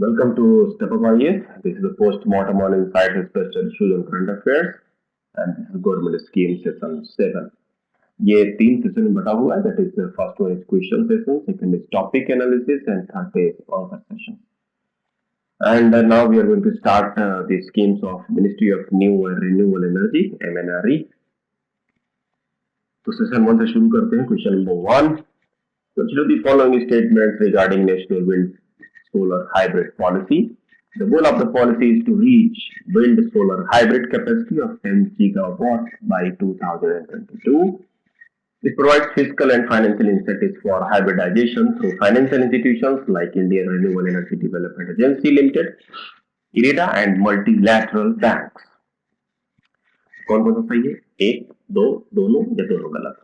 Welcome to Step Up IAS. This is a post-mortem on insights, special issues and current affairs, and this is government scheme session 7. ये 3 session में बटा हुआ है. That is the first one is question session, second is topic analysis, and third is author session. And now we are going to start the schemes of Ministry of New and Renewable Energy (MNRE). तो session 1 से शुरू करते हैं. Question number 1. Consider the following statements regarding national wind solar hybrid policy. The goal of the policy is to reach wind solar hybrid capacity of 10 gigawatts by 2022. It provides fiscal and financial incentives for hybridization through financial institutions like Indian Renewable Energy Development Agency Limited, IREDA, and multilateral banks. कौन कौन सा सही है? एक, दो, दोनों या दोनों गलत?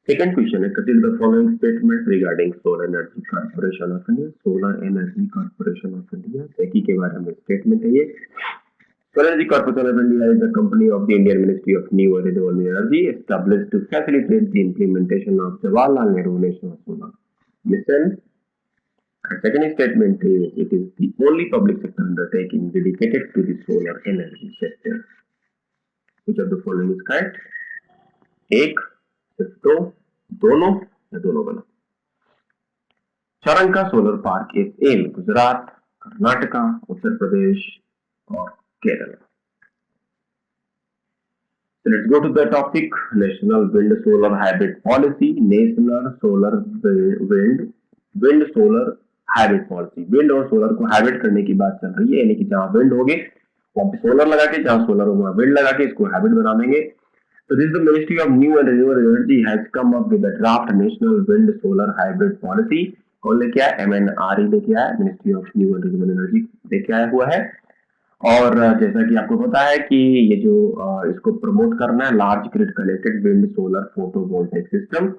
सेकंड क्वेश्चन है, consider the following statement regarding solar energy corporation of India. Solar energy corporation of India SECI के बारे में स्टेटमेंट है ये. Solar energy corporation of India is the company of the Indian ministry of new and renewable energy established to facilitate the implementation of Jawaharlal Nehru national solar mission. Second statement is it is the only public sector undertaking dedicated to the solar energy sector. Which of the following is correct? एक, सिर्फ दो, दोनों या दोनों गलत? Charanka solar park is in Gujarat, Karnataka, Uttar Pradesh और Kerala. So let's go to the topic. National Wind Solar Hybrid Policy. National Solar Wind Solar Hybrid Policy. Wind और solar को हाइब्रिड करने की बात चल रही है, यानी कि जहां विंड होगे वहां पे सोलर लगा के, जहां सोलर होगा विंड लगा के इसको हाइब्रिड बना देंगे. So this is the Ministry of New and Renewable Energy has come up with the draft National Wind Solar Hybrid Policy. कौन लेके आया? MNRE लेके आया, Ministry of New and Renewable Energy लेके आया हुआ है. और जैसा कि आपको पता है कि ये जो इसको प्रमोट करना है, large grid connected wind solar photovoltaic system,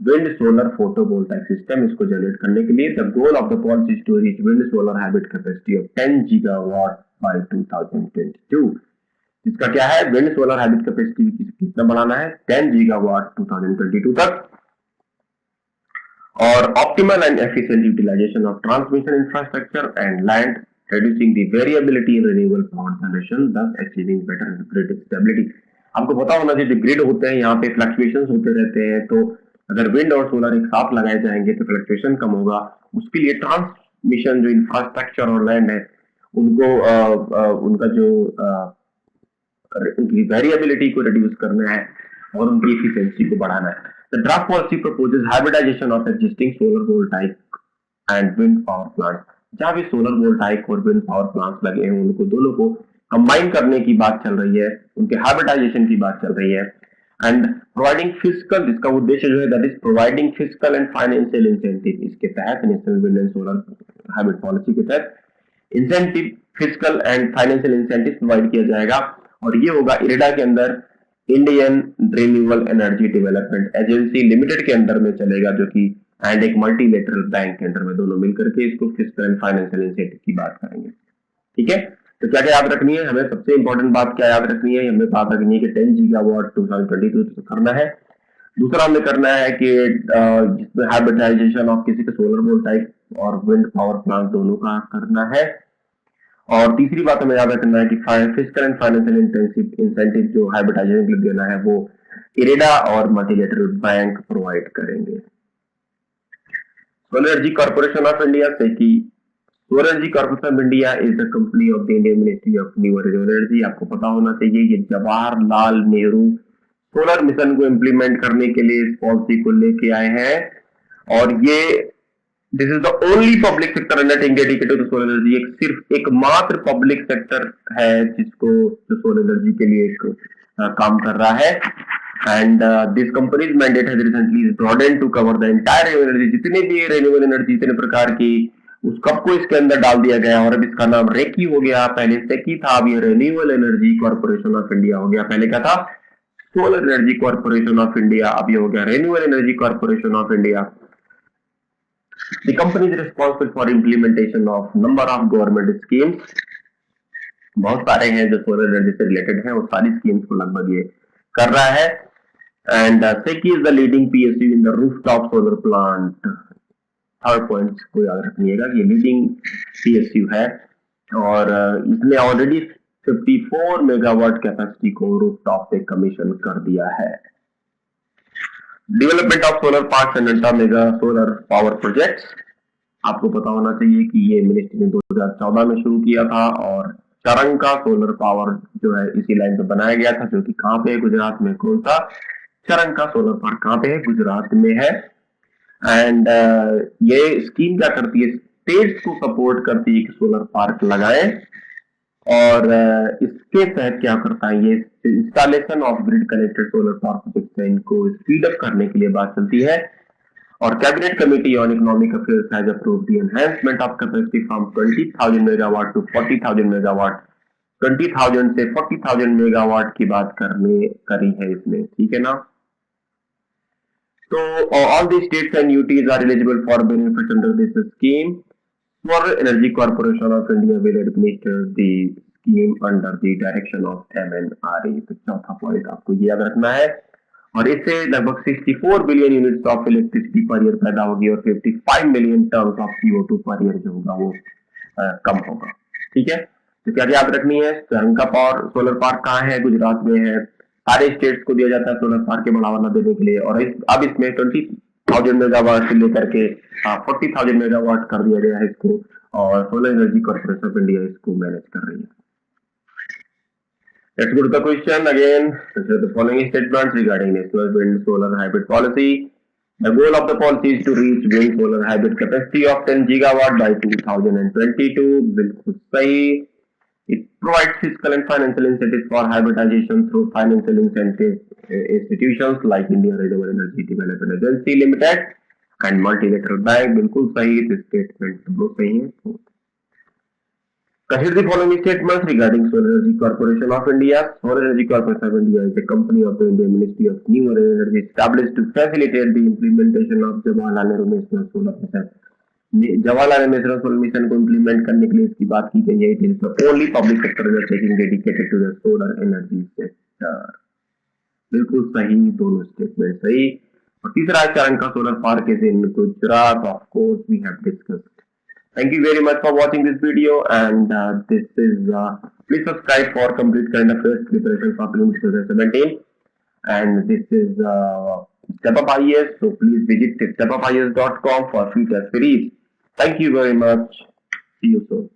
wind solar photovoltaic system, इसको जनरेट करने के लिए the goal of the policy is to reach wind solar hybrid capacity of 10 gigawatt by 2022. इसका क्या है? विंड सोलर हाइब्रिड कैपेसिटी कितना बढ़ाना है? 10 गीगावाट 2022 तक. और optimal and efficient utilization of transmission infrastructure and land, reducing the variability in renewable power generation, thus achieving better grid stability. आपको पता होना चाहिए, जो ग्रिड होते हैं यहाँ पे फ्लक्चुएशंस होते रहते हैं, तो अगर विंड और सोलर एक साथ लगाए जाएंगे तो फ्लक्चुएशन कम होगा. उसके लिए ट्रांसमिशन जो इंफ्रास्ट्रक्चर और लैंड है उनको उनका जो उनकी वेरिएबिलिटी को रिड्यूस करना है और उनकी एफिशिएंसी को बढ़ाना है. The draft policy proposes hybridization of existing solar voltaic and wind power plants. जहां भी सोलर वोल्टाइक और विंड पावर प्लांट्स लगे हैं उनको दोनों को कंबाइन करने की बात चल रही है, उनके हाइब्रिडाइजेशन की बात चल रही है. एंड प्रोवाइडिंग फिजिकल, इसका उद्देश्य जो है that is providing physical and financial incentive. इसके तहत national wind and solar hybrid policy के तहत incentive, physical and financial incentive provide किया जाएगा. और ये होगा इरेडा के अंदर, Indian renewable energy development agency limited के अंदर में चलेगा, जो कि एंड एक मल्टीलेटरल बैंक के अंदर में दोनों मिलकर के इसको फिजिकल एंड फाइनेंशियल इंसेंटिव की बात करेंगे. ठीक है, तो क्या क्या याद रखनी है हमें? सबसे इंपॉर्टेंट बात क्या याद रखनी है? हमें बात रखनी है कि 10 गीगावाट 2022 करना है. दूसरा हमें करना है कि जिसमें हाइब्रिडाइजेशन ऑफ किसी का सोलर वोल्टाइक और विंड पावर प्लांट दोनों का करना है. और तीसरी बात हमें याद रखना है कि फिजिकल एंड फाइनेंशियल इंसेंटिव जो हाइब्रिडाइजेशन के लिए देना है वो इरेडा और मल्टीलेटरल बैंक प्रोवाइड करेंगे. Solar energy corporation of India SECI. Solar energy corporation of India is the company of the Indian ministry of new and renewable energy. आपको पता होना चाहिए ये जवाहरलाल नेहरू सोलर मिशन को इंप्लीमेंट करने के लिए इस पॉलिसी को लेके आए हैं. और ये this is the only public sector undertaking dedicated to solar energy. सिर्फ एकमात्र पब्लिक सेक्टर है जिसको जो सोलर एनर्जी के लिए एक काम कर रहा है. And this company's mandate has recently broadened to cover the entire renewable energy. जितने भी renewable energy इतने प्रकार की उस कप को इसके अंदर डाल दिया गया और अब इसका नाम रेकी हो गया. पहले सेकी था, अब ये renewable energy corporation of India हो गया. पहले क्या था? Solar energy corporation of India, अब ये हो गया renewable energy corporation of India. The company is responsible for implementation of number of government schemes. बहुत सारे हैं जो सोलर एनर्जी से रिलेटेड हैं और सारी स्कीम्स को लगभग ये कर रहा है. And SECI is the leading PSU in the rooftop solar plant third point को याद रखिएगा कि लीडिंग PSU है और इसने ऑलरेडी 54 मेगावाट कैपेसिटी को रूफटॉप पे कमीशन कर दिया है। Development of solar parks and ultra mega solar power projects, आपको पता होना चाहिए कि ये मिनिस्ट्री ने 2014 में शुरू किया था और चरंका सोलर पावर जो है इसी लाइन पे बनाया गया था, जो कि कहाँ पे है, गुजरात में। कौन सा चरंका सोलर पार्क कहाँ पे है, गुजरात में है। एंड ये स्कीम क्या करती है, स्टेट्स को सपोर्ट करती है कि सोलर पार्क लगाएं और इसके तहत क्या करता है, ये installation of grid connected solar power project है, इनको स्पीड अप करने के लिए बात चलती है। और cabinet committee on economic affairs has approved the enhancement of capacity from 20,000 megawatt to 40,000 megawatt. 20,000 से 40,000 मेगावाट की बात करी है इसने, ठीक है ना। तो all the states and UTs are eligible for benefit under this scheme. Solar Energy Corporation of India will administer the scheme under the direction of MNRE। तो चौथा पॉइंट आपको ये याद रखना है। और इससे लगभग 64 billion units of electricity per year पैदा होगी और 55 million tons of CO2 per year जो होगा वो कम होगा, ठीक है। तो क्या याद रखनी है, चरंका पावर सोलर पार्क कहाँ है, गुजरात में है। सारे स्टेट्स को दिया जाता है सोलर पार्क के बढ़ावा देने के लिए और अब इसमें 20,000 मेगावाट से लेकर के 40,000 मेगावाट कर दिया गया है इसको और solar energy corporation of India इसको मैनेज कर रही है। Let's go to the question again. Consider the following statements regarding national wind solar hybrid policy. The goal of the policy is to reach wind solar hybrid capacity of 10 gigawatt by 2022. बिल्कुल सही। It provides fiscal and financial incentives for hybridization through financial incentive institutions like Indian Renewable Energy Development Agency Limited and multilateral bank। बिल्कुल सही, statement दोनों सही है। Consider the following statements regarding Solar Energy Corporation of India. Solar Energy Corporation of India is a company of the Indian Ministry of New Energy established to facilitate the implementation of Jawaharlal Nehru National Solar Mission। Jawaharlal national solar mission को implement करने के लिए इसकी बात की गई है। It is the only public sector undertaking dedicated to the solar energy sector. बिल्कुल सही, दोनों स्टेटमेंट सही। और तीसरा Charanka solar park is in Gujarat, of course we have discussed. Thank you very much for watching this video and this is please subscribe for complete current affairs preparation for prelims 2017 and this is Step Up IAS, so please visit stepupias.com for future series. Thank you very much. See you soon.